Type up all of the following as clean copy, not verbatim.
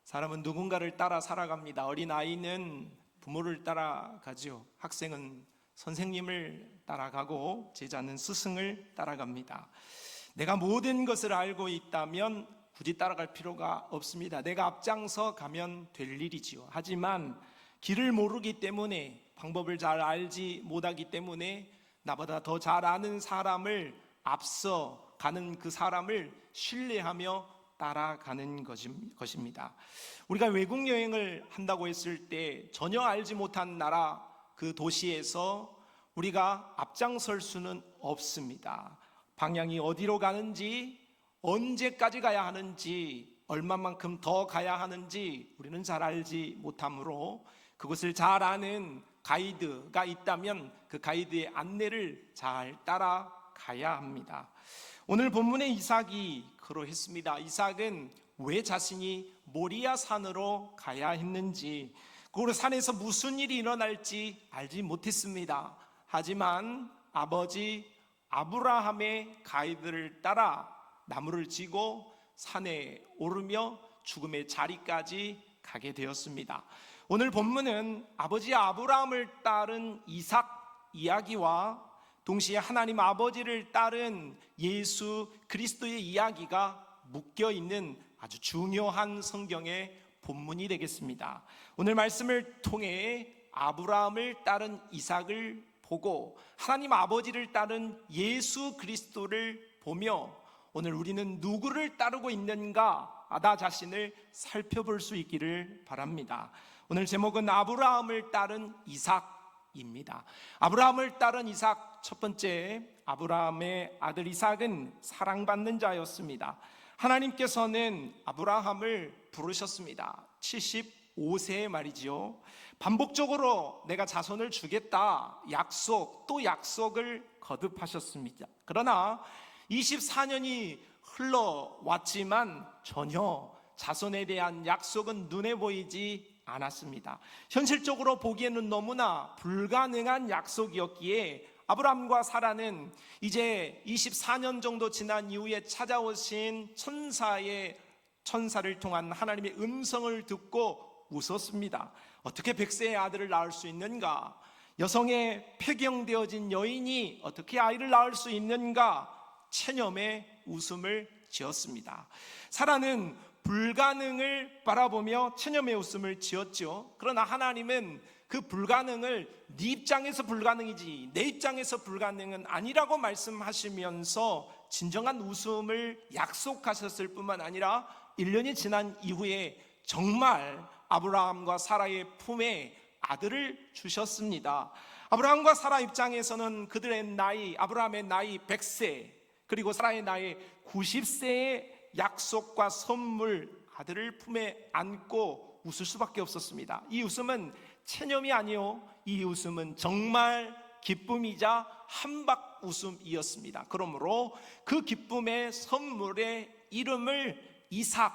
사람은 누군가를 따라 살아갑니다. 어린아이는 부모를 따라가죠. 학생은 선생님을 따라가고 제자는 스승을 따라갑니다. 내가 모든 것을 알고 있다면 굳이 따라갈 필요가 없습니다. 내가 앞장서 가면 될 일이지요. 하지만 길을 모르기 때문에, 방법을 잘 알지 못하기 때문에 나보다 더 잘 아는 사람을 앞서 가는 그 사람을 신뢰하며 따라가는 것입니다. 우리가 외국 여행을 한다고 했을 때 전혀 알지 못한 나라, 그 도시에서 우리가 앞장설 수는 없습니다. 방향이 어디로 가는지, 언제까지 가야 하는지, 얼마만큼 더 가야 하는지 우리는 잘 알지 못하므로 그것을 잘 아는 가이드가 있다면 그 가이드의 안내를 잘 따라가야 합니다. 오늘 본문의 이삭이 그러했습니다. 이삭은 왜 자신이 모리아 산으로 가야 했는지, 그 산에서 무슨 일이 일어날지 알지 못했습니다. 하지만 아버지 아브라함의 가이드를 따라 나무를 지고 산에 오르며 죽음의 자리까지 가게 되었습니다. 오늘 본문은 아버지 아브라함을 따른 이삭 이야기와 동시에 하나님 아버지를 따른 예수 그리스도의 이야기가 묶여있는 아주 중요한 성경의 본문이 되겠습니다. 오늘 말씀을 통해 아브라함을 따른 이삭을 보고 하나님 아버지를 따른 예수 그리스도를 보며 오늘 우리는 누구를 따르고 있는가, 나 자신을 살펴볼 수 있기를 바랍니다. 오늘 제목은 아브라함을 따른 이삭입니다. 아브라함을 따른 이삭, 첫 번째, 아브라함의 아들 이삭은 사랑받는 자였습니다. 하나님께서는 아브라함을 부르셨습니다. 75세에 말이지요, 반복적으로 내가 자손을 주겠다 약속, 또 약속을 거듭하셨습니다. 그러나 24년이 흘러왔지만 전혀 자손에 대한 약속은 눈에 보이지 않았습니다. 현실적으로 보기에는 너무나 불가능한 약속이었기에 아브라함과 사라는 이제 24년 정도 지난 이후에 찾아오신 천사를 통한 하나님의 음성을 듣고 웃었습니다. 어떻게 100세의 아들을 낳을 수 있는가? 여성의 폐경되어진 여인이 어떻게 아이를 낳을 수 있는가? 체념의 웃음을 지었습니다. 사라는 불가능을 바라보며 체념의 웃음을 지었죠. 그러나 하나님은 그 불가능을 네 입장에서 불가능이지 내 입장에서 불가능은 아니라고 말씀하시면서 진정한 웃음을 약속하셨을 뿐만 아니라 1년이 지난 이후에 정말 아브라함과 사라의 품에 아들을 주셨습니다. 아브라함과 사라 입장에서는 그들의 나이, 아브라함의 나이 100세, 그리고 사라의 나이 90세의 약속과 선물, 아들을 품에 안고 웃을 수밖에 없었습니다. 이 웃음은 체념이 아니요, 이 웃음은 정말 기쁨이자 한박 웃음이었습니다. 그러므로 그 기쁨의 선물의 이름을 이삭,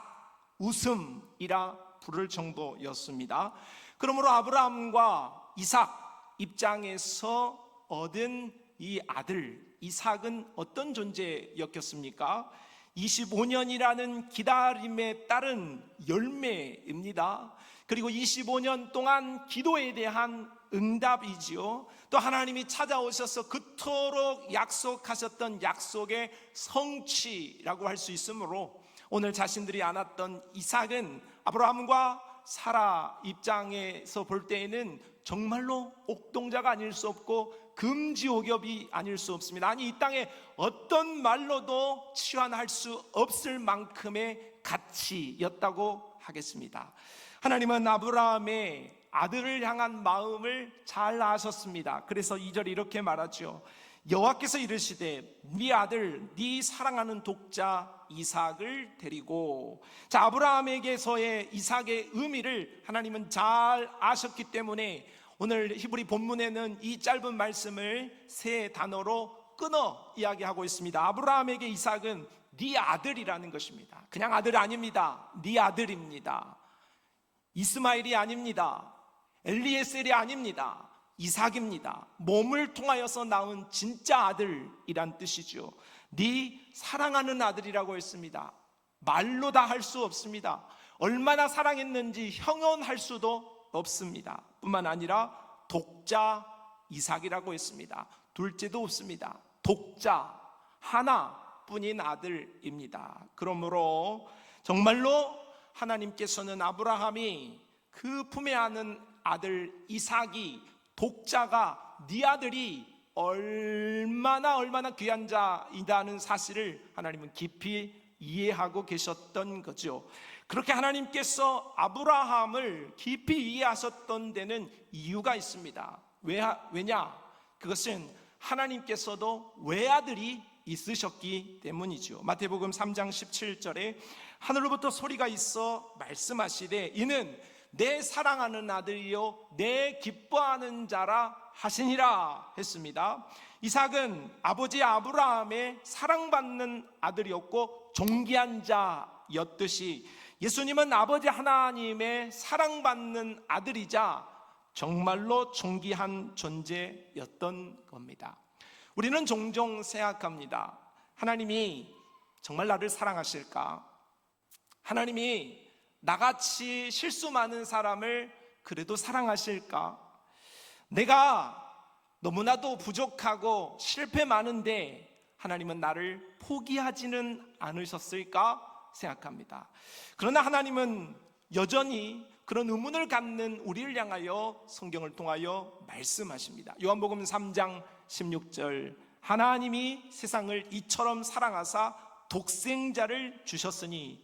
웃음이라 부를 정도였습니다. 그러므로 아브라함과 이삭 입장에서 얻은 이 아들 이삭은 어떤 존재였겠습니까? 25년이라는 기다림에 따른 열매입니다. 그리고 25년 동안 기도에 대한 응답이지요. 또 하나님이 찾아오셔서 그토록 약속하셨던 약속의 성취라고 할 수 있으므로 오늘 자신들이 안았던 이삭은 아브라함과 사라 입장에서 볼 때에는 정말로 옥동자가 아닐 수 없고 금지옥엽이 아닐 수 없습니다. 아니, 이 땅에 어떤 말로도 치환할 수 없을 만큼의 가치였다고 하겠습니다. 하나님은 아브라함의 아들을 향한 마음을 잘 아셨습니다. 그래서 2절에 이렇게 말하죠. 여호와께서 이르시되 네 아들 네 사랑하는 독자 이삭을 데리고, 자, 아브라함에게서의 이삭의 의미를 하나님은 잘 아셨기 때문에 오늘 히브리 본문에는 이 짧은 말씀을 세 단어로 끊어 이야기하고 있습니다. 아브라함에게 이삭은 네 아들이라는 것입니다. 그냥 아들 아닙니다. 네 아들입니다. 이스마엘이 아닙니다. 엘리에셀이 아닙니다. 이삭입니다. 몸을 통하여서 낳은 진짜 아들이란 뜻이죠. 네 사랑하는 아들이라고 했습니다. 말로 다 할 수 없습니다. 얼마나 사랑했는지 형언할 수도 없습니다. 뿐만 아니라 독자 이삭이라고 했습니다. 둘째도 없습니다. 독자 하나뿐인 아들입니다. 그러므로 정말로 하나님께서는 아브라함이 그 품에 안은 아들 이삭이 독자가 네 아들이 얼마나 귀한 자이다는 사실을 하나님은 깊이 이해하고 계셨던 거죠. 그렇게 하나님께서 아브라함을 깊이 이해하셨던 데는 이유가 있습니다. 왜냐? 그것은 하나님께서도 외아들이 있으셨기 때문이죠. 마태복음 3장 17절에 하늘로부터 소리가 있어 말씀하시되 이는 내 사랑하는 아들이요 내 기뻐하는 자라 하시니라 했습니다. 이삭은 아버지 아브라함의 사랑받는 아들이었고 존귀한 자였듯이 예수님은 아버지 하나님의 사랑받는 아들이자 정말로 존귀한 존재였던 겁니다. 우리는 종종 생각합니다. 하나님이 정말 나를 사랑하실까? 하나님이 나같이 실수 많은 사람을 그래도 사랑하실까? 내가 너무나도 부족하고 실패 많은데 하나님은 나를 포기하지는 않으셨을까 생각합니다. 그러나 하나님은 여전히 그런 의문을 갖는 우리를 향하여 성경을 통하여 말씀하십니다. 요한복음 3장 16절 하나님이 세상을 이처럼 사랑하사 독생자를 주셨으니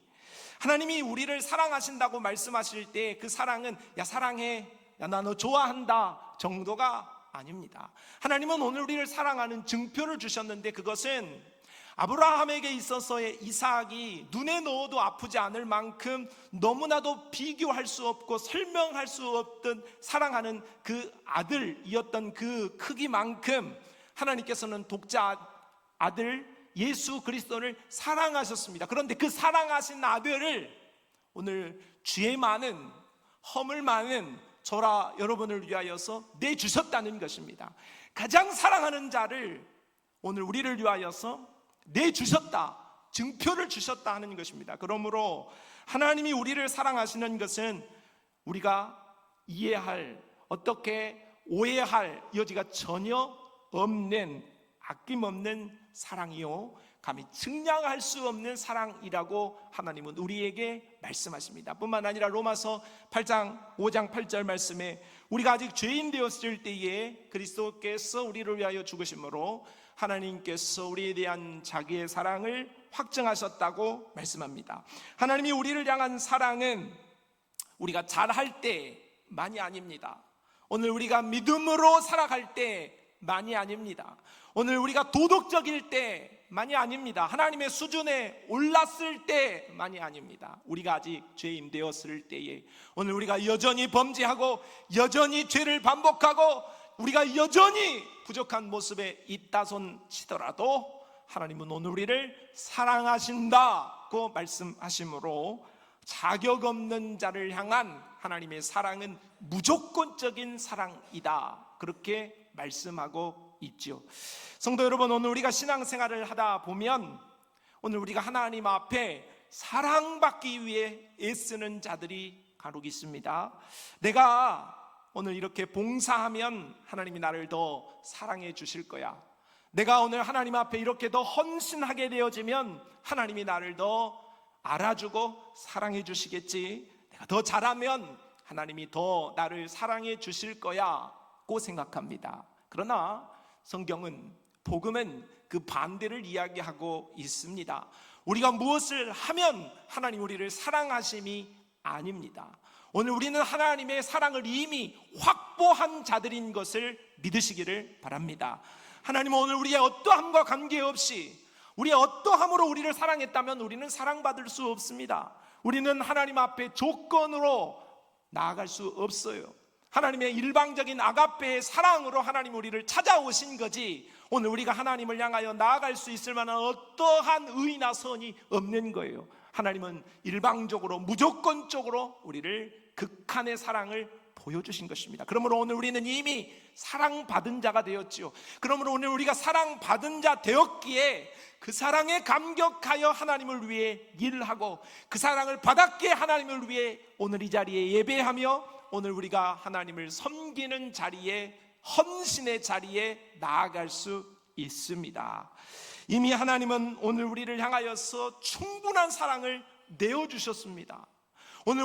하나님이 우리를 사랑하신다고 말씀하실 때 그 사랑은 야 사랑해, 야 나 너 좋아한다 정도가 아닙니다. 하나님은 오늘 우리를 사랑하는 증표를 주셨는데 그것은 아브라함에게 있어서의 이삭이 눈에 넣어도 아프지 않을 만큼 너무나도 비교할 수 없고 설명할 수 없던 사랑하는 그 아들이었던 그 크기만큼 하나님께서는 독자 아들 예수 그리스도를 사랑하셨습니다. 그런데 그 사랑하신 아들을 오늘 죄 많은 허물 많은 저라 여러분을 위하여서 내주셨다는 것입니다. 가장 사랑하는 자를 오늘 우리를 위하여서 내주셨다, 증표를 주셨다 하는 것입니다. 그러므로 하나님이 우리를 사랑하시는 것은 우리가 이해할, 어떻게 오해할 여지가 전혀 없는 아낌없는 사랑이요 감히 측량할 수 없는 사랑이라고 하나님은 우리에게 말씀하십니다. 뿐만 아니라 로마서 8장 5장 8절 말씀에 우리가 아직 죄인 되었을 때에 그리스도께서 우리를 위하여 죽으심으로 하나님께서 우리에 대한 자기의 사랑을 확증하셨다고 말씀합니다. 하나님이 우리를 향한 사랑은 우리가 잘할 때만이 아닙니다. 오늘 우리가 믿음으로 살아갈 때만이 아닙니다. 오늘 우리가 도덕적일 때만이 아닙니다. 하나님의 수준에 올랐을 때만이 아닙니다. 우리가 아직 죄인 되었을 때에 오늘 우리가 여전히 범죄하고 여전히 죄를 반복하고 우리가 여전히 부족한 모습에 있다손 치더라도 하나님은 오늘 우리를 사랑하신다고 말씀하시므로 자격 없는 자를 향한 하나님의 사랑은 무조건적인 사랑이다, 그렇게 말씀하고 있죠. 성도 여러분, 오늘 우리가 신앙생활을 하다 보면 오늘 우리가 하나님 앞에 사랑받기 위해 애쓰는 자들이 간혹 있습니다. 내가 오늘 이렇게 봉사하면 하나님이 나를 더 사랑해 주실 거야. 내가 오늘 하나님 앞에 이렇게 더 헌신하게 되어지면 하나님이 나를 더 알아주고 사랑해 주시겠지. 내가 더 잘하면 하나님이 더 나를 사랑해 주실 거야고 생각합니다. 그러나 성경은, 복음은 그 반대를 이야기하고 있습니다. 우리가 무엇을 하면 하나님 우리를 사랑하심이 아닙니다. 오늘 우리는 하나님의 사랑을 이미 확보한 자들인 것을 믿으시기를 바랍니다. 하나님은 오늘 우리의 어떠함과 관계없이 우리의 어떠함으로 우리를 사랑했다면 우리는 사랑받을 수 없습니다. 우리는 하나님 앞에 조건으로 나아갈 수 없어요. 하나님의 일방적인 아가페의 사랑으로 하나님 우리를 찾아오신 거지 오늘 우리가 하나님을 향하여 나아갈 수 있을 만한 어떠한 의나 선이 없는 거예요. 하나님은 일방적으로 무조건적으로 우리를 극한의 사랑을 보여주신 것입니다. 그러므로 오늘 우리는 이미 사랑받은 자가 되었지요. 그러므로 오늘 우리가 사랑받은 자 되었기에 그 사랑에 감격하여 하나님을 위해 일하고 그 사랑을 받았기에 하나님을 위해 오늘 이 자리에 예배하며 오늘 우리가 하나님을 섬기는 자리에, 헌신의 자리에 나아갈 수 있습니다. 이미 하나님은 오늘 우리를 향하여서 충분한 사랑을 내어주셨습니다. 오늘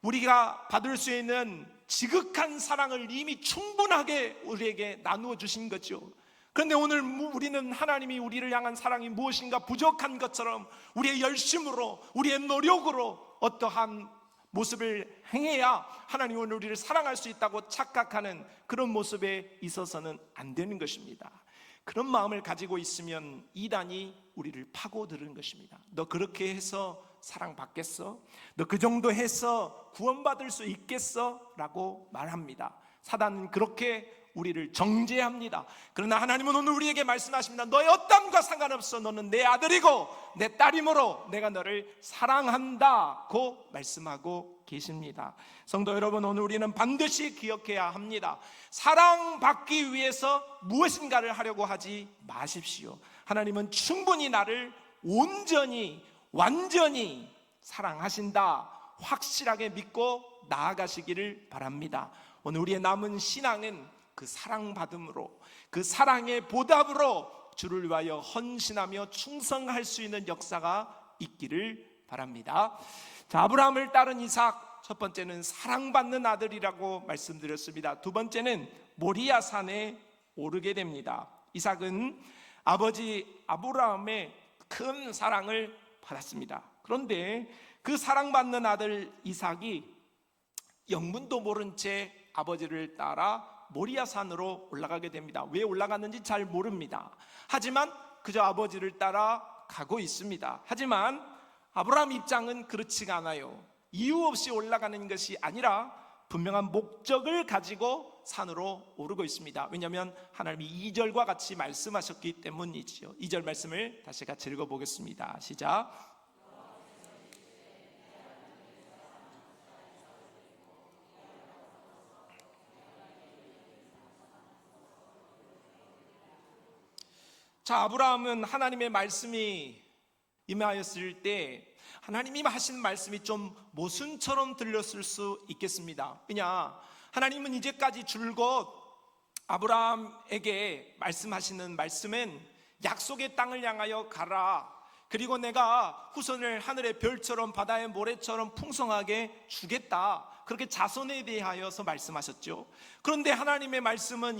우리가 받을 수 있는 지극한 사랑을 이미 충분하게 우리에게 나누어 주신 거죠. 그런데 오늘 우리는 하나님이 우리를 향한 사랑이 무엇인가 부족한 것처럼 우리의 열심으로, 우리의 노력으로 어떠한 모습을 행해야 하나님이 오늘 우리를 사랑할 수 있다고 착각하는 그런 모습에 있어서는 안 되는 것입니다. 그런 마음을 가지고 있으면 이단이 우리를 파고드는 것입니다. 너 그렇게 해서 사랑받겠어? 너 그 정도 해서 구원받을 수 있겠어? 라고 말합니다. 사단은 그렇게 우리를 정죄합니다. 그러나 하나님은 오늘 우리에게 말씀하십니다. 너의 어떠함과 상관없어. 너는 내 아들이고 내 딸이므로 내가 너를 사랑한다고 말씀하고 계십니다. 성도 여러분, 오늘 우리는 반드시 기억해야 합니다. 사랑받기 위해서 무엇인가를 하려고 하지 마십시오. 하나님은 충분히 나를 온전히 완전히 사랑하신다 확실하게 믿고 나아가시기를 바랍니다. 오늘 우리의 남은 신앙은 그 사랑받음으로, 그 사랑의 보답으로 주를 위하여 헌신하며 충성할 수 있는 역사가 있기를 바랍니다. 자, 아브라함을 따른 이삭, 첫 번째는 사랑받는 아들이라고 말씀드렸습니다. 두 번째는 모리아 산에 오르게 됩니다. 이삭은 아버지 아브라함의 큰 사랑을 받았습니다. 그런데 그 사랑받는 아들 이삭이 영문도 모른 채 아버지를 따라 모리아 산으로 올라가게 됩니다. 왜 올라갔는지 잘 모릅니다. 하지만 그저 아버지를 따라 가고 있습니다. 하지만 아브라함 입장은 그렇지가 않아요. 이유 없이 올라가는 것이 아니라 분명한 목적을 가지고 산으로 오르고 있습니다. 왜냐하면 하나님이 2절과 같이 말씀하셨기 때문이지요. 2절 말씀을 다시 같이 읽어보겠습니다. 시작. 자, 아브라함은 하나님의 말씀이 임하였을 때 하나님이 하신 말씀이 좀 모순처럼 들렸을 수 있겠습니다. 왜냐, 하나님은 이제까지 줄곧 아브라함에게 말씀하시는 말씀은 약속의 땅을 향하여 가라, 그리고 내가 후손을 하늘의 별처럼 바다의 모래처럼 풍성하게 주겠다, 그렇게 자손에 대하여서 말씀하셨죠. 그런데 하나님의 말씀은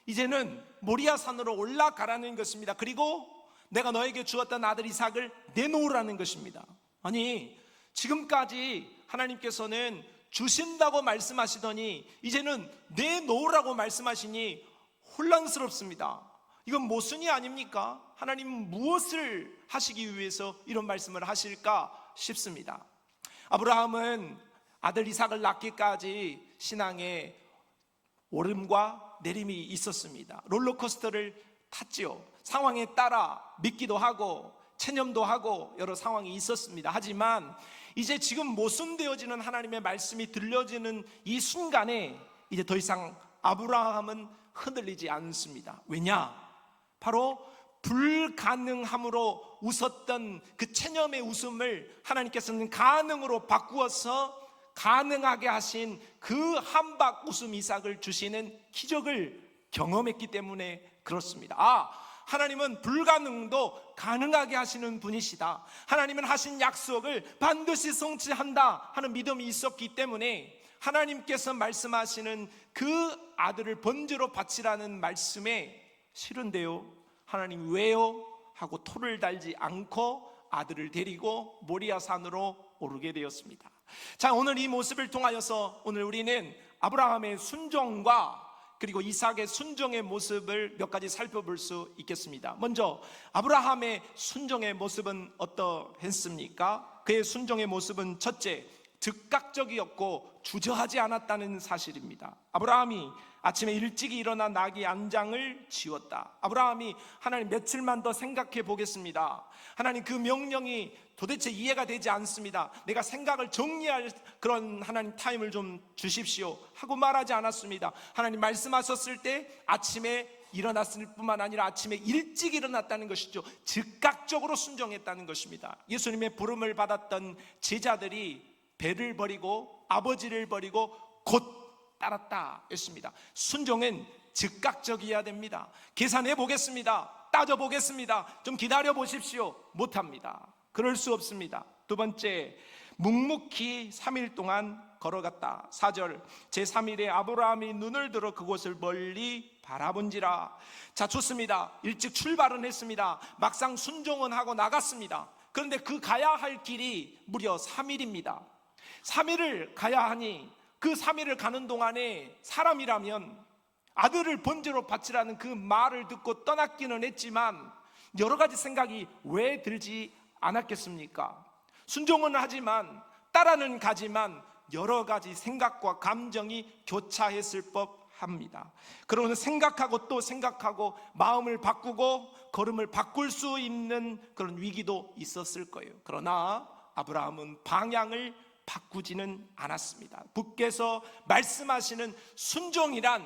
이제는 모리아 산으로 올라가라는 것입니다. 그리고 내가 너에게 주었던 아들 이삭을 내놓으라는 것입니다. 아니, 지금까지 하나님께서는 주신다고 말씀하시더니 이제는 내놓으라고 말씀하시니 혼란스럽습니다. 이건 모순이 아닙니까? 하나님은 무엇을 하시기 위해서 이런 말씀을 하실까 싶습니다. 아브라함은 아들 이삭을 낳기까지 신앙의 오름과 내림이 있었습니다. 롤러코스터를 탔지요. 상황에 따라 믿기도 하고 체념도 하고 여러 상황이 있었습니다. 하지만 이제 지금 모순되어지는 하나님의 말씀이 들려지는 이 순간에 이제 더 이상 아브라함은 흔들리지 않습니다. 왜냐? 바로 불가능함으로 웃었던 그 체념의 웃음을 하나님께서는 가능으로 바꾸어서 가능하게 하신 그 한박 웃음 이삭을 주시는 기적을 경험했기 때문에 그렇습니다. 하나님은 불가능도 가능하게 하시는 분이시다. 하나님은 하신 약속을 반드시 성취한다 하는 믿음이 있었기 때문에 하나님께서 말씀하시는 그 아들을 번제로 바치라는 말씀에 싫은데요, 하나님 왜요? 하고 토를 달지 않고 아들을 데리고 모리아 산으로 오르게 되었습니다. 자, 오늘 이 모습을 통하여서 오늘 우리는 아브라함의 순종과 그리고 이삭의 순종의 모습을 몇 가지 살펴볼 수 있겠습니다. 먼저 아브라함의 순종의 모습은 어떠했습니까? 그의 순종의 모습은 첫째, 즉각적이었고 주저하지 않았다는 사실입니다. 아브라함이 아침에 일찍이 일어나 나귀 안장을 지웠다. 아브라함이 하나님 며칠만 더 생각해 보겠습니다. 하나님 그 명령이 도대체 이해가 되지 않습니다. 내가 생각을 정리할 그런 하나님 타임을 좀 주십시오 하고 말하지 않았습니다. 하나님 말씀하셨을 때 아침에 일어났을 뿐만 아니라 아침에 일찍 일어났다는 것이죠. 즉각적으로 순종했다는 것입니다. 예수님의 부름을 받았던 제자들이 배를 버리고 아버지를 버리고 곧 따랐다 했습니다. 순종은 즉각적이어야 됩니다. 계산해 보겠습니다, 따져 보겠습니다, 좀 기다려 보십시오, 못합니다. 그럴 수 없습니다. 두 번째, 묵묵히 3일 동안 걸어갔다. 4절, 제3일에 아브라함이 눈을 들어 그곳을 멀리 바라본지라. 자, 좋습니다. 일찍 출발은 했습니다. 막상 순종은 하고 나갔습니다. 그런데 그 가야 할 길이 무려 3일입니다 3일을 가야 하니 그 3일을 가는 동안에 사람이라면 아들을 번제로 바치라는 그 말을 듣고 떠났기는 했지만 여러 가지 생각이 왜 들지 않았겠습니까? 순종은 하지만, 따라는 가지만 여러 가지 생각과 감정이 교차했을 법합니다. 그러면 생각하고 또 생각하고 마음을 바꾸고 걸음을 바꿀 수 있는 그런 위기도 있었을 거예요. 그러나 아브라함은 방향을 바꾸지는 않았습니다. 주께서 말씀하시는 순종이란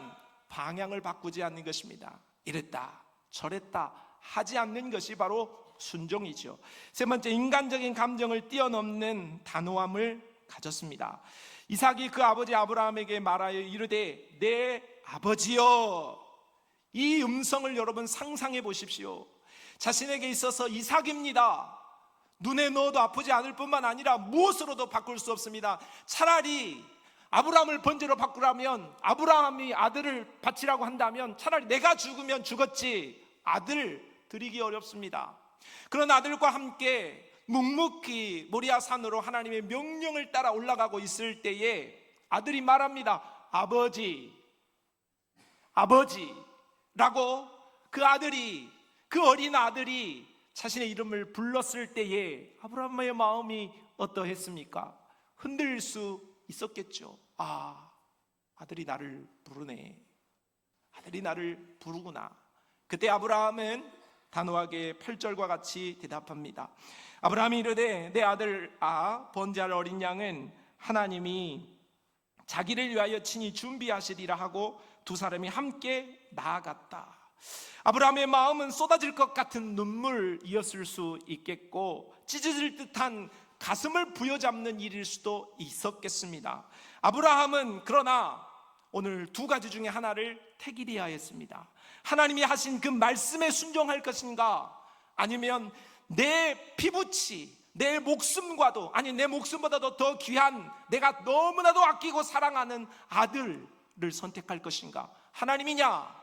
방향을 바꾸지 않는 것입니다. 이랬다 저랬다 하지 않는 것이 바로 순종이죠. 세 번째, 인간적인 감정을 뛰어넘는 단호함을 가졌습니다. 이삭이 그 아버지 아브라함에게 말하여 이르되 내 아버지여. 이 음성을 여러분 상상해 보십시오. 자신에게 있어서 이삭입니다. 눈에 넣어도 아프지 않을 뿐만 아니라 무엇으로도 바꿀 수 없습니다. 차라리 아브라함을 번제로 바꾸라면, 아브라함이 아들을 바치라고 한다면 차라리 내가 죽으면 죽었지 아들 드리기 어렵습니다. 그런 아들과 함께 묵묵히 모리아 산으로 하나님의 명령을 따라 올라가고 있을 때에 아들이 말합니다. 아버지, 아버지라고 그 아들이, 그 어린 아들이 자신의 이름을 불렀을 때에 아브라함의 마음이 어떠했습니까? 흔들릴 수 있었겠죠. 아, 아들이 나를 부르네, 아들이 나를 부르구나. 그때 아브라함은 단호하게 8절과 같이 대답합니다. 아브라함이 이르되 내 아들 번제할 어린 양은 하나님이 자기를 위하여 친히 준비하시리라 하고 두 사람이 함께 나아갔다. 아브라함의 마음은 쏟아질 것 같은 눈물이었을 수 있겠고 찢어질 듯한 가슴을 부여잡는 일일 수도 있었겠습니다. 아브라함은 그러나 오늘 두 가지 중에 하나를 택이리야 했습니다. 하나님이 하신 그 말씀에 순종할 것인가, 아니면 내 피부치, 내 목숨과도, 아니 내 목숨보다도 더 귀한 내가 너무나도 아끼고 사랑하는 아들을 선택할 것인가. 하나님이냐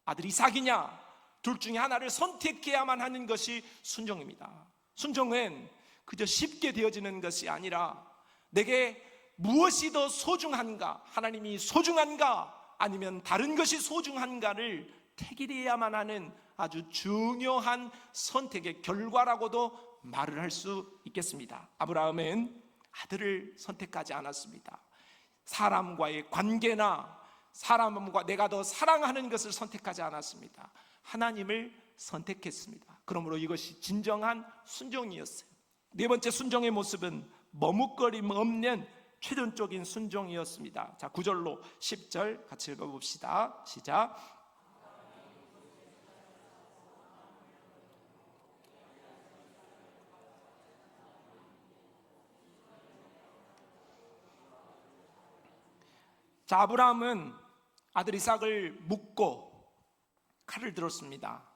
아들 이삭이냐, 둘 중에 하나를 선택해야만 하는 것이 순종입니다. 순종은 그저 쉽게 되어지는 것이 아니라 내게 무엇이 더 소중한가, 하나님이 소중한가 아니면 다른 것이 소중한가를 택일해야만 하는 아주 중요한 선택의 결과라고도 말을 할 수 있겠습니다. 아브라함은 아들을 선택하지 않았습니다. 사람과의 관계나 사람과 내가 더 사랑하는 것을 선택하지 않았습니다. 하나님을 선택했습니다. 그러므로 이것이 진정한 순종이었어요. 네 번째 순종의 모습은 머뭇거림 없는 최종적인 순종이었습니다. 자, 9절로 10절 같이 읽어봅시다. 시작. 자, 아브라함은 아들 이삭을 묻고 칼을 들었습니다.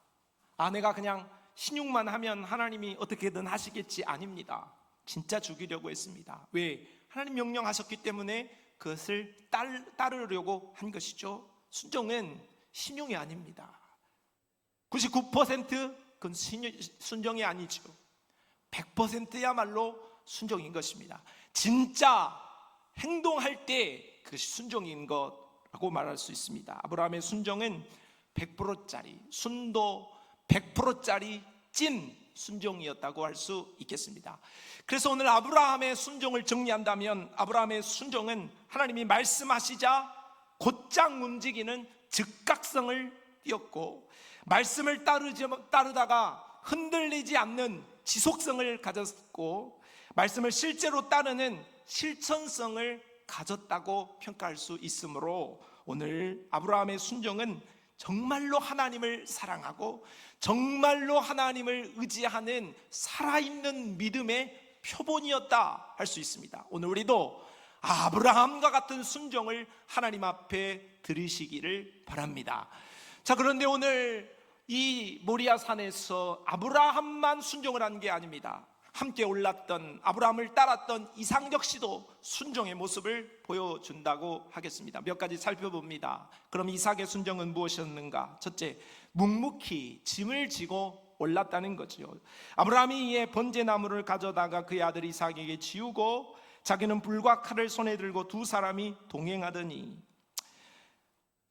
내가 그냥 신용만 하면 하나님이 어떻게든 하시겠지. 아닙니다. 진짜 죽이려고 했습니다. 왜? 하나님 명령하셨기 때문에 그것을 따르려고 한 것이죠. 순종은 신용이 아닙니다. 99% 그건 순종이 아니죠. 100%야말로 순종인 것입니다. 진짜 행동할 때 그것이 순종인 것라고 말할 수 있습니다. 아브라함의 순종은 100%짜리, 순도 100%짜리 찐 순종이었다고 할 수 있겠습니다. 그래서 오늘 아브라함의 순종을 정리한다면, 아브라함의 순종은 하나님이 말씀하시자 곧장 움직이는 즉각성을 띄었고, 말씀을 따르다가 흔들리지 않는 지속성을 가졌고, 말씀을 실제로 따르는 실천성을 가졌다고 평가할 수 있으므로, 오늘 아브라함의 순종은 정말로 하나님을 사랑하고 정말로 하나님을 의지하는 살아있는 믿음의 표본이었다 할 수 있습니다. 오늘 우리도 아브라함과 같은 순종을 하나님 앞에 드리시기를 바랍니다. 자, 그런데 오늘 이 모리아 산에서 아브라함만 순종을 한 게 아닙니다. 함께 올랐던, 아브라함을 따랐던 이삭 역시도 순종의 모습을 보여준다고 하겠습니다. 몇 가지 살펴봅니다. 그럼 이삭의 순종은 무엇이었는가? 첫째, 묵묵히 짐을 지고 올랐다는 거죠. 아브라함이 이에 번제나무를 가져다가 그의 아들 이삭에게 지우고, 자기는 불과 칼을 손에 들고 두 사람이 동행하더니,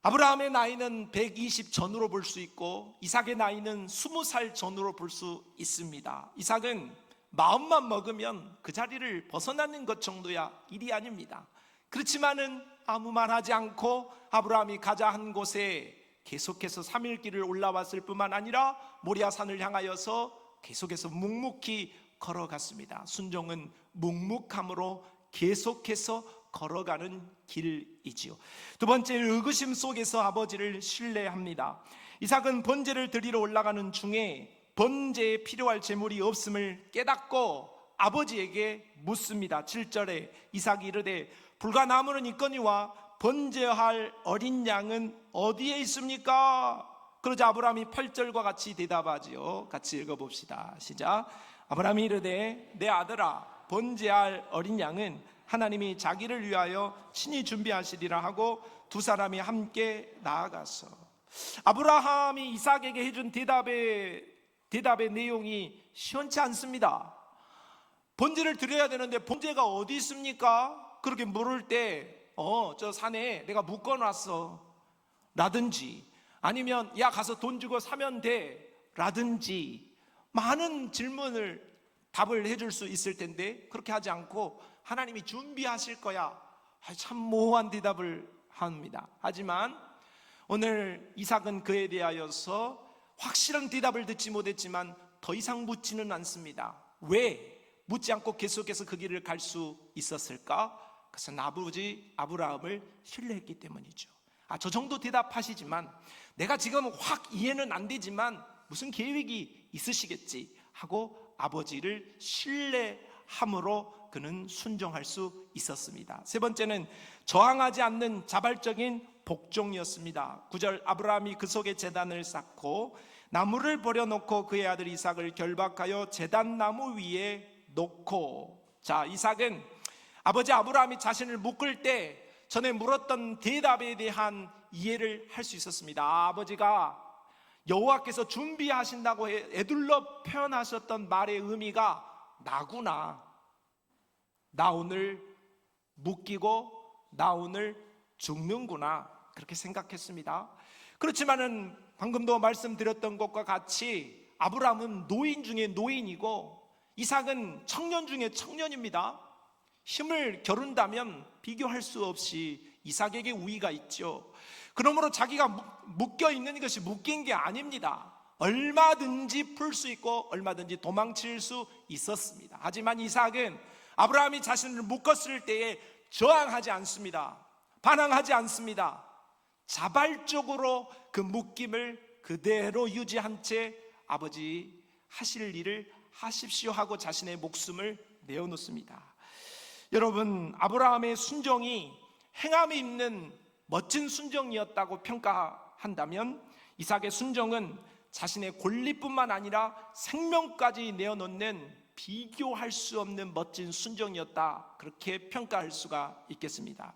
아브라함의 나이는 120 전후로 볼 수 있고 이삭의 나이는 20살 전후로 볼 수 있습니다. 이삭은 마음만 먹으면 그 자리를 벗어나는 것 정도야 일이 아닙니다. 그렇지만은 아무 말 하지 않고 아브라함이 가자 한 곳에 계속해서 3일 길을 올라왔을 뿐만 아니라 모리아 산을 향하여서 계속해서 묵묵히 걸어갔습니다. 순종은 묵묵함으로 계속해서 걸어가는 길이지요. 두 번째는 의구심 속에서 아버지를 신뢰합니다. 이삭은 번제를 드리러 올라가는 중에 번제에 필요할 제물이 없음을 깨닫고 아버지에게 묻습니다. 7절에 이삭이 이르되 불과 나무는 있거니와 번제할 어린 양은 어디에 있습니까? 그러자 아브라함이 8절과 같이 대답하지요. 같이 읽어봅시다. 시작. 아브라함이 이르되 내 아들아, 번제할 어린 양은 하나님이 자기를 위하여 친히 준비하시리라 하고 두 사람이 함께 나아가서, 아브라함이 이삭에게 해준 대답의 내용이 시원치 않습니다. 번제를 드려야 되는데 번제가 어디 있습니까? 그렇게 물을 때 저 산에 내가 묶어놨어 라든지, 아니면 야 가서 돈 주고 사면 돼 라든지, 많은 답을 해줄 수 있을 텐데 그렇게 하지 않고 하나님이 준비하실 거야, 참 모호한 대답을 합니다. 하지만 오늘 이삭은 그에 대하여서 확실한 대답을 듣지 못했지만 더 이상 묻지는 않습니다. 왜 묻지 않고 계속해서 그 길을 갈 수 있었을까? 그것은 아버지 아브라함을 신뢰했기 때문이죠. 저 정도 대답하시지만 내가 지금 확 이해는 안 되지만 무슨 계획이 있으시겠지 하고 아버지를 신뢰함으로 그는 순종할 수 있었습니다. 세 번째는 저항하지 않는 자발적인 복종이었습니다. 9절, 아브라함이 그 속에 제단을 쌓고 나무를 버려놓고 그의 아들 이삭을 결박하여 제단 나무 위에 놓고. 자, 이삭은 아버지 아브라함이 자신을 묶을 때 전에 물었던 대답에 대한 이해를 할 수 있었습니다. 아버지가 여호와께서 준비하신다고 에둘러 표현하셨던 말의 의미가 나구나, 나 오늘 묶이고 나 오늘 죽는구나, 그렇게 생각했습니다. 그렇지만은 방금도 말씀드렸던 것과 같이 아브라함은 노인 중에 노인이고 이삭은 청년 중에 청년입니다. 힘을 겨룬다면 비교할 수 없이 이삭에게 우위가 있죠. 그러므로 자기가 묶여 있는 것이 묶인 게 아닙니다. 얼마든지 풀 수 있고 얼마든지 도망칠 수 있었습니다. 하지만 이삭은 아브라함이 자신을 묶었을 때에 저항하지 않습니다. 반항하지 않습니다. 자발적으로 그 묶임을 그대로 유지한 채 아버지 하실 일을 하십시오 하고 자신의 목숨을 내어놓습니다. 여러분, 아브라함의 순종이 행함이 있는 멋진 순종이었다고 평가한다면 이삭의 순종은 자신의 권리뿐만 아니라 생명까지 내어놓는 비교할 수 없는 멋진 순종이었다, 그렇게 평가할 수가 있겠습니다.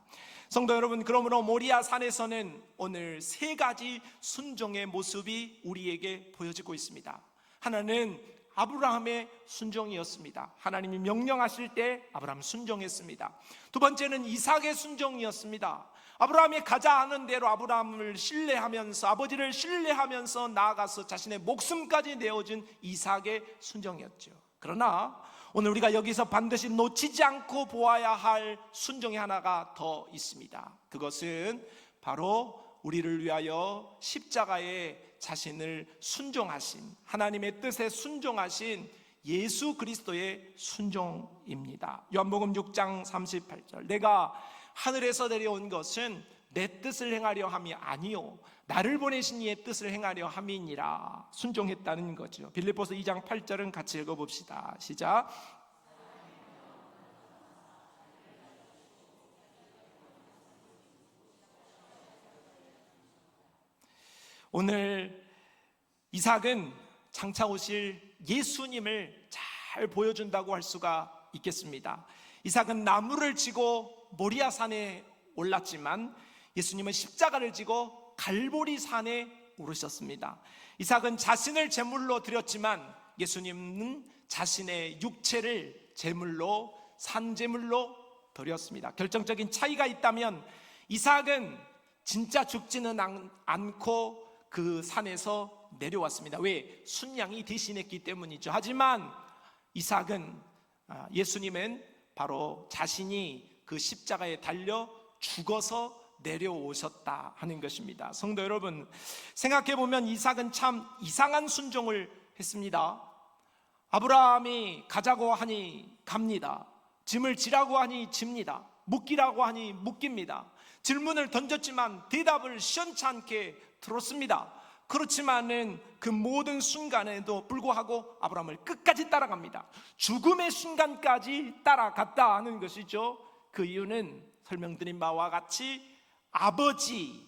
성도 여러분, 그러므로 모리아 산에서는 오늘 세 가지 순종의 모습이 우리에게 보여지고 있습니다. 하나는 아브라함의 순종이었습니다. 하나님이 명령하실 때 아브라함 순종했습니다. 두 번째는 이삭의 순종이었습니다. 아브라함이 가자 하는 대로 아브라함을 신뢰하면서, 아버지를 신뢰하면서 나아가서 자신의 목숨까지 내어준 이삭의 순종이었죠. 그러나 오늘 우리가 여기서 반드시 놓치지 않고 보아야 할 순종이 하나가 더 있습니다. 그것은 바로 우리를 위하여 십자가에 자신을 순종하신, 하나님의 뜻에 순종하신 예수 그리스도의 순종입니다. 요한복음 6장 38절, 내가 하늘에서 내려온 것은 내 뜻을 행하려 함이 아니요 나를 보내신 이의 뜻을 행하려 함이니라. 순종했다는 거죠. 빌립보서 2장 8절은 같이 읽어봅시다. 시작. 오늘 이삭은 장차 오실 예수님을 잘 보여준다고 할 수가 있겠습니다. 이삭은 나무를 지고 모리아산에 올랐지만 예수님은 십자가를 지고 갈보리 산에 오르셨습니다. 이삭은 자신을 제물로 드렸지만 예수님은 자신의 육체를 제물로, 산제물로 드렸습니다. 결정적인 차이가 있다면 이삭은 진짜 죽지는 않고 그 산에서 내려왔습니다. 왜? 순양이 대신했기 때문이죠. 하지만 이삭은, 예수님은 바로 자신이 그 십자가에 달려 죽어서 내려오셨다 하는 것입니다. 성도 여러분, 생각해보면 이삭은 참 이상한 순종을 했습니다. 아브라함이 가자고 하니 갑니다. 짐을 지라고 하니 집니다. 묶이라고 하니 묶입니다. 질문을 던졌지만 대답을 시원찮게 들었습니다. 그렇지만은 그 모든 순간에도 불구하고 아브라함을 끝까지 따라갑니다. 죽음의 순간까지 따라갔다 하는 것이죠. 그 이유는 설명드린 바와 같이 아버지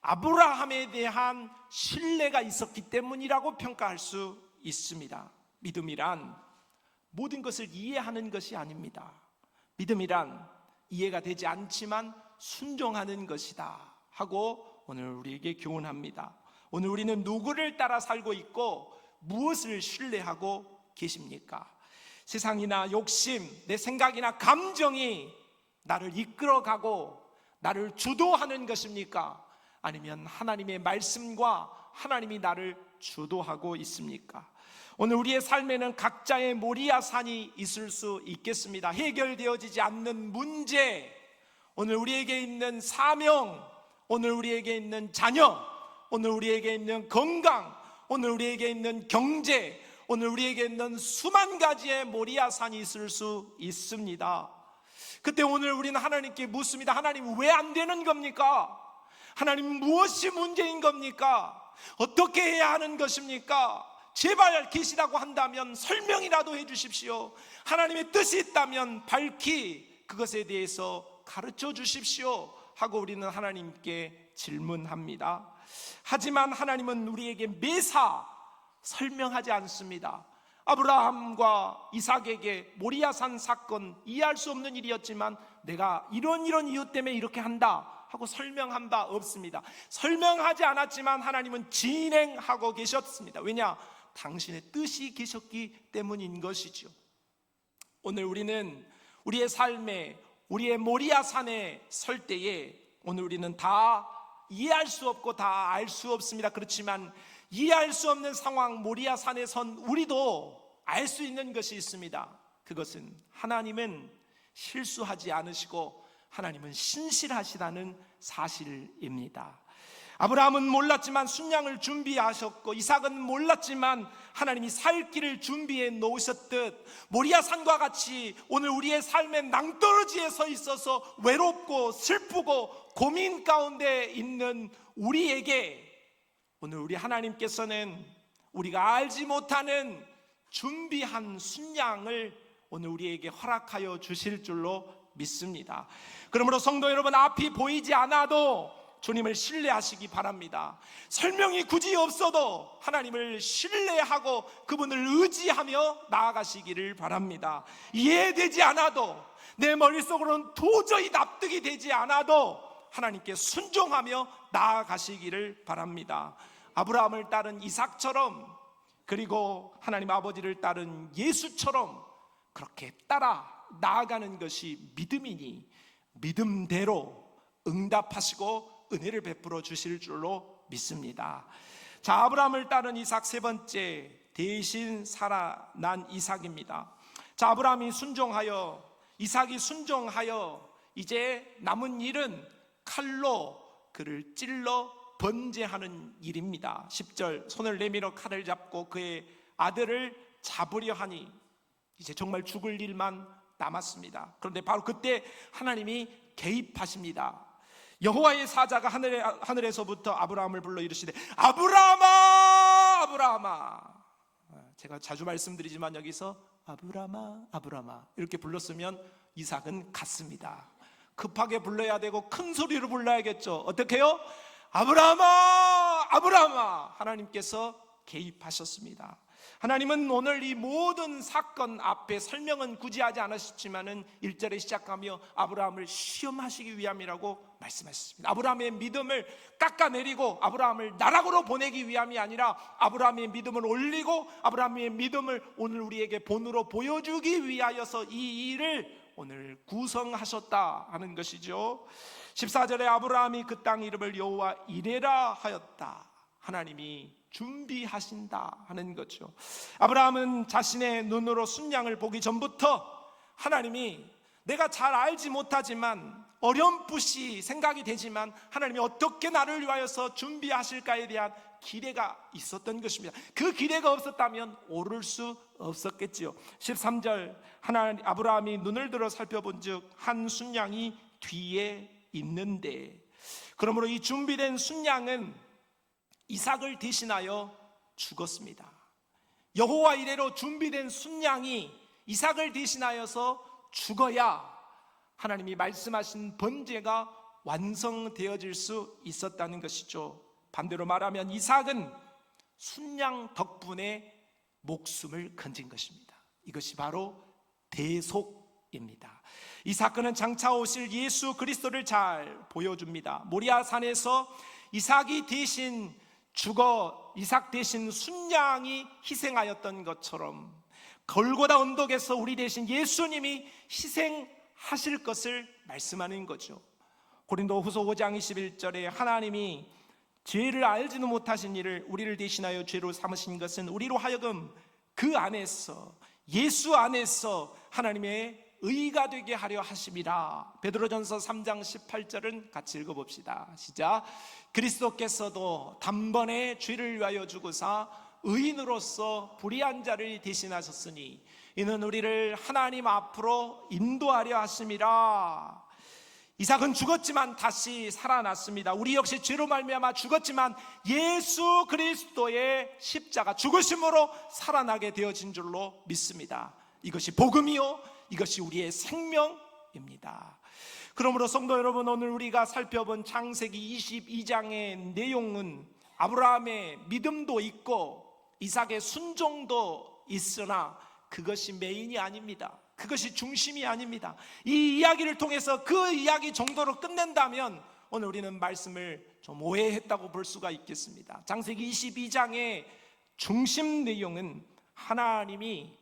아브라함에 대한 신뢰가 있었기 때문이라고 평가할 수 있습니다. 믿음이란 모든 것을 이해하는 것이 아닙니다. 믿음이란 이해가 되지 않지만 순종하는 것이다 하고 오늘 우리에게 교훈합니다. 오늘 우리는 누구를 따라 살고 있고 무엇을 신뢰하고 계십니까? 세상이나 욕심, 내 생각이나 감정이 나를 이끌어가고 나를 주도하는 것입니까? 아니면 하나님의 말씀과 하나님이 나를 주도하고 있습니까? 오늘 우리의 삶에는 각자의 모리아산이 있을 수 있겠습니다. 해결되어지지 않는 문제, 오늘 우리에게 있는 사명, 오늘 우리에게 있는 자녀, 오늘 우리에게 있는 건강, 오늘 우리에게 있는 경제, 오늘 우리에게 있는 수만 가지의 모리아산이 있을 수 있습니다. 그때 오늘 우리는 하나님께 묻습니다. 하나님, 왜 안 되는 겁니까? 하나님, 무엇이 문제인 겁니까? 어떻게 해야 하는 것입니까? 제발 계시다고 한다면 설명이라도 해주십시오. 하나님의 뜻이 있다면 밝히 그것에 대해서 가르쳐 주십시오 하고 우리는 하나님께 질문합니다. 하지만 하나님은 우리에게 매사 설명하지 않습니다. 아브라함과 이삭에게 모리아산 사건, 이해할 수 없는 일이었지만 내가 이런 이유 때문에 이렇게 한다 하고 설명한 바 없습니다. 설명하지 않았지만 하나님은 진행하고 계셨습니다. 왜냐? 당신의 뜻이 계셨기 때문인 것이죠. 오늘 우리는 우리의 삶에, 우리의 모리아산에 설 때에 오늘 우리는 다 이해할 수 없고 다 알 수 없습니다. 그렇지만 이해할 수 없는 상황, 모리아산에 선 우리도 알 수 있는 것이 있습니다. 그것은 하나님은 실수하지 않으시고 하나님은 신실하시다는 사실입니다. 아브라함은 몰랐지만 순양을 준비하셨고 이삭은 몰랐지만 하나님이 살 길을 준비해 놓으셨듯 모리아산과 같이 오늘 우리의 삶의 낭떠러지에 서 있어서 외롭고 슬프고 고민 가운데 있는 우리에게 오늘 우리 하나님께서는 우리가 알지 못하는 준비한 순양을 오늘 우리에게 허락하여 주실 줄로 믿습니다. 그러므로 성도 여러분, 앞이 보이지 않아도 주님을 신뢰하시기 바랍니다. 설명이 굳이 없어도 하나님을 신뢰하고 그분을 의지하며 나아가시기를 바랍니다. 이해되지 않아도, 내 머릿속으로는 도저히 납득이 되지 않아도 하나님께 순종하며 나아가시기를 바랍니다. 아브라함을 따른 이삭처럼 그리고 하나님 아버지를 따른 예수처럼 그렇게 따라 나아가는 것이 믿음이니 믿음대로 응답하시고 은혜를 베풀어 주실 줄로 믿습니다. 자, 아브라함을 따른 이삭 세 번째, 대신 살아난 이삭입니다. 자, 아브라함이 순종하여, 이삭이 순종하여 이제 남은 일은 칼로 그를 찔러 번제하는 일입니다. 10절, 손을 내밀어 칼을 잡고 그의 아들을 잡으려 하니 이제 정말 죽을 일만 남았습니다. 그런데 바로 그때 하나님이 개입하십니다. 여호와의 사자가 하늘에서부터 아브라함을 불러 이르시되 아브라함아, 아브라함아. 제가 자주 말씀드리지만 여기서 아브라함아, 아브라함아 이렇게 불렀으면 이삭은 갔습니다. 급하게 불러야 되고 큰 소리로 불러야겠죠. 어떻게 해요? 아브라함아, 아브라함아. 하나님께서 개입하셨습니다. 하나님은 오늘 이 모든 사건 앞에 설명은 굳이 하지 않으셨지만은 1절에 시작하며 아브라함을 시험하시기 위함이라고 말씀하셨습니다. 아브라함의 믿음을 깎아내리고 아브라함을 나락으로 보내기 위함이 아니라 아브라함의 믿음을 올리고 아브라함의 믿음을 오늘 우리에게 본으로 보여주기 위하여서 이 일을 오늘 구성하셨다 하는 것이죠. 14절에 아브라함이 그 땅 이름을 여호와 이레라 하였다. 하나님이 준비하신다 하는 거죠. 아브라함은 자신의 눈으로 순양을 보기 전부터 하나님이, 내가 잘 알지 못하지만 어렴풋이 생각이 되지만 하나님이 어떻게 나를 위하여서 준비하실까에 대한 기대가 있었던 것입니다. 그 기대가 없었다면 오를 수 없었겠지요. 13절, 아브라함이 눈을 들어 살펴본즉 한 순양이 뒤에 있는데, 그러므로 이 준비된 순양은 이삭을 대신하여 죽었습니다. 여호와 이레로 준비된 순양이 이삭을 대신하여서 죽어야 하나님이 말씀하신 번제가 완성되어질 수 있었다는 것이죠. 반대로 말하면 이삭은 순양 덕분에 목숨을 건진 것입니다. 이것이 바로 대속입니다. 이 사건은 장차 오실 예수 그리스도를 잘 보여줍니다. 모리아산에서 이삭이 대신 이삭 대신 순양이 희생하였던 것처럼 골고다 언덕에서 우리 대신 예수님이 희생하실 것을 말씀하는 거죠. 고린도후서 5장 21절에 하나님이 죄를 알지도 못하신 이를 우리를 대신하여 죄로 삼으신 것은 우리로 하여금 그 안에서, 예수 안에서 하나님의 의가 되게 하려 하심이라. 베드로전서 3장 18절은 같이 읽어봅시다. 시작. 그리스도께서도 단번에 죄를 위하여 죽으사 의인으로서 불의한 자를 대신하셨으니 이는 우리를 하나님 앞으로 인도하려 하심이라. 이삭은 죽었지만 다시 살아났습니다. 우리 역시 죄로 말미암아 죽었지만 예수 그리스도의 십자가 죽으심으로 살아나게 되어진 줄로 믿습니다. 이것이 복음이요, 이것이 우리의 생명입니다. 그러므로 성도 여러분, 오늘 우리가 살펴본 창세기 22장의 내용은 아브라함의 믿음도 있고 이삭의 순종도 있으나 그것이 메인이 아닙니다. 그것이 중심이 아닙니다. 이 이야기를 통해서 그 이야기 정도로 끝낸다면 오늘 우리는 말씀을 좀 오해했다고 볼 수가 있겠습니다. 창세기 22장의 중심 내용은 하나님이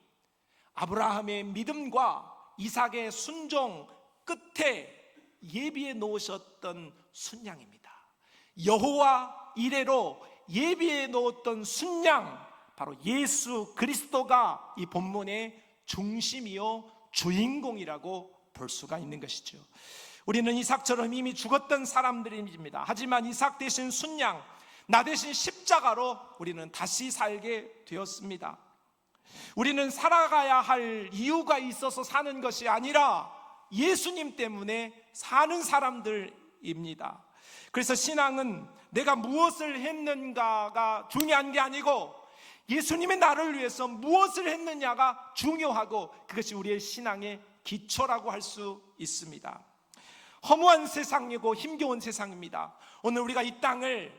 아브라함의 믿음과 이삭의 순종 끝에 예비해 놓으셨던 순양입니다. 여호와 이레로 예비해 놓았던 순양, 바로 예수 그리스도가 이 본문의 중심이요 주인공이라고 볼 수가 있는 것이죠. 우리는 이삭처럼 이미 죽었던 사람들입니다. 하지만 이삭 대신 순양, 나 대신 십자가로 우리는 다시 살게 되었습니다. 우리는 살아가야 할 이유가 있어서 사는 것이 아니라 예수님 때문에 사는 사람들입니다. 그래서 신앙은 내가 무엇을 했는가가 중요한 게 아니고 예수님의 나를 위해서 무엇을 했느냐가 중요하고 그것이 우리의 신앙의 기초라고 할 수 있습니다. 허무한 세상이고 힘겨운 세상입니다. 오늘 우리가 이 땅을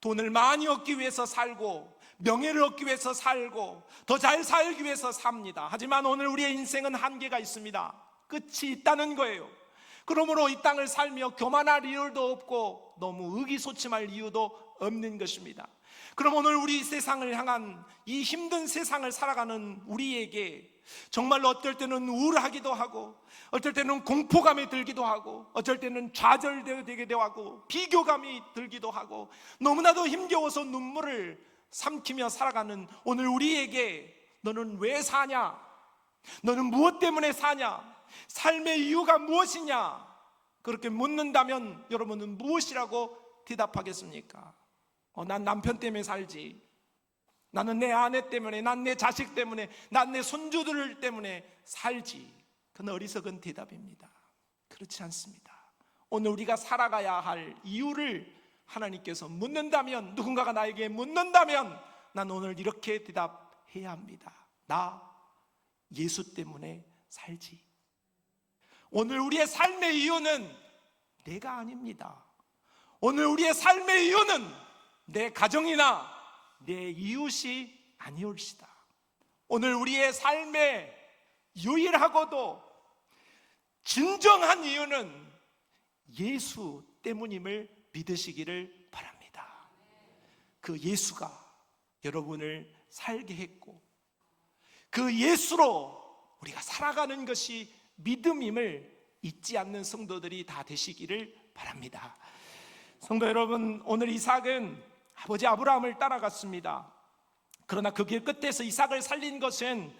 돈을 많이 얻기 위해서 살고 명예를 얻기 위해서 살고 더 잘 살기 위해서 삽니다. 하지만 오늘 우리의 인생은 한계가 있습니다. 끝이 있다는 거예요. 그러므로 이 땅을 살며 교만할 이유도 없고 너무 의기소침할 이유도 없는 것입니다. 그럼 오늘 우리 세상을 향한 이 힘든 세상을 살아가는 우리에게 정말로 어떨 때는 우울하기도 하고, 어떨 때는 공포감이 들기도 하고, 어쩔 때는 좌절되기도 하고, 비교감이 들기도 하고, 너무나도 힘겨워서 눈물을 삼키며 살아가는 오늘 우리에게 너는 왜 사냐? 너는 무엇 때문에 사냐? 삶의 이유가 무엇이냐? 그렇게 묻는다면 여러분은 무엇이라고 대답하겠습니까? 난 남편 때문에 살지, 나는 내 아내 때문에, 난 내 자식 때문에, 난 내 손주들 때문에 살지. 그건 어리석은 대답입니다. 그렇지 않습니다. 오늘 우리가 살아가야 할 이유를 하나님께서 묻는다면, 누군가가 나에게 묻는다면 난 오늘 이렇게 대답해야 합니다. 나 예수 때문에 살지. 오늘 우리의 삶의 이유는 내가 아닙니다. 오늘 우리의 삶의 이유는 내 가정이나 내 이웃이 아니올시다. 오늘 우리의 삶의 유일하고도 진정한 이유는 예수 때문임을 믿으시기를 바랍니다. 그 예수가 여러분을 살게 했고, 그 예수로 우리가 살아가는 것이 믿음임을 잊지 않는 성도들이 다 되시기를 바랍니다. 성도 여러분, 오늘 이삭은 아버지 아브라함을 따라갔습니다. 그러나 그 길 끝에서 이삭을 살린 것은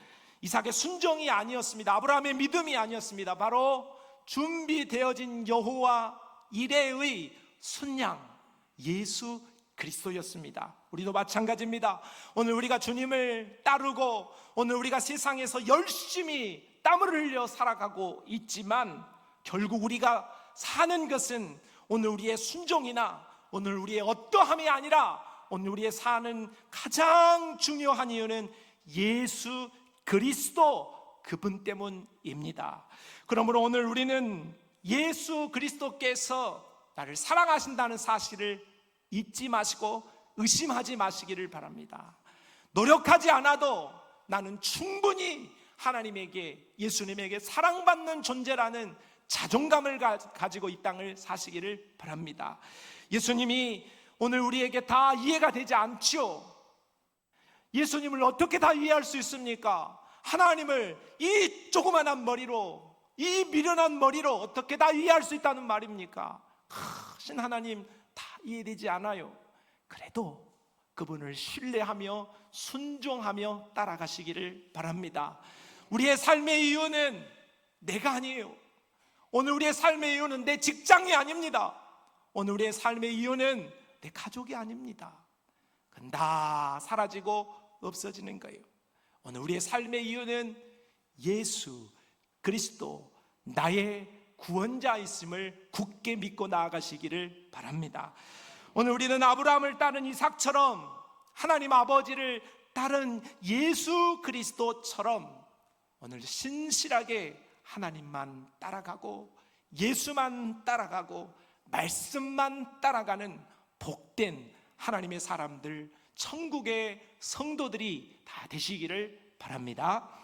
이삭의 순종이 아니었습니다. 아브라함의 믿음이 아니었습니다. 바로 준비되어진 여호와 이레의 순양 예수 그리스도였습니다. 우리도 마찬가지입니다. 오늘 우리가 주님을 따르고, 오늘 우리가 세상에서 열심히 땀을 흘려 살아가고 있지만, 결국 우리가 사는 것은 오늘 우리의 순종이나 오늘 우리의 어떠함이 아니라, 오늘 우리의 사는 가장 중요한 이유는 예수 그리스도, 그분 때문입니다. 그러므로 오늘 우리는 예수 그리스도께서 나를 사랑하신다는 사실을 잊지 마시고 의심하지 마시기를 바랍니다. 노력하지 않아도 나는 충분히 하나님에게, 예수님에게 사랑받는 존재라는 자존감을 가지고 이 땅을 사시기를 바랍니다. 예수님이 오늘 우리에게 다 이해가 되지 않죠. 예수님을 어떻게 다 이해할 수 있습니까? 하나님을 이 조그만한 머리로, 이 미련한 머리로 어떻게 다 이해할 수 있다는 말입니까? 크신 하나님 다 이해되지 않아요. 그래도 그분을 신뢰하며 순종하며 따라가시기를 바랍니다. 우리의 삶의 이유는 내가 아니에요. 오늘 우리의 삶의 이유는 내 직장이 아닙니다. 오늘 우리의 삶의 이유는 내 가족이 아닙니다. 그건 다 사라지고 없어지는 거예요. 오늘 우리의 삶의 이유는 예수 그리스도, 나의 구원자 있음을 굳게 믿고 나아가시기를 바랍니다. 오늘 우리는 아브라함을 따른 이삭처럼, 하나님 아버지를 따른 예수 그리스도처럼 오늘 신실하게 하나님만 따라가고, 예수만 따라가고, 말씀만 따라가는 복된 하나님의 사람들, 천국의 성도들이 다 되시기를 바랍니다.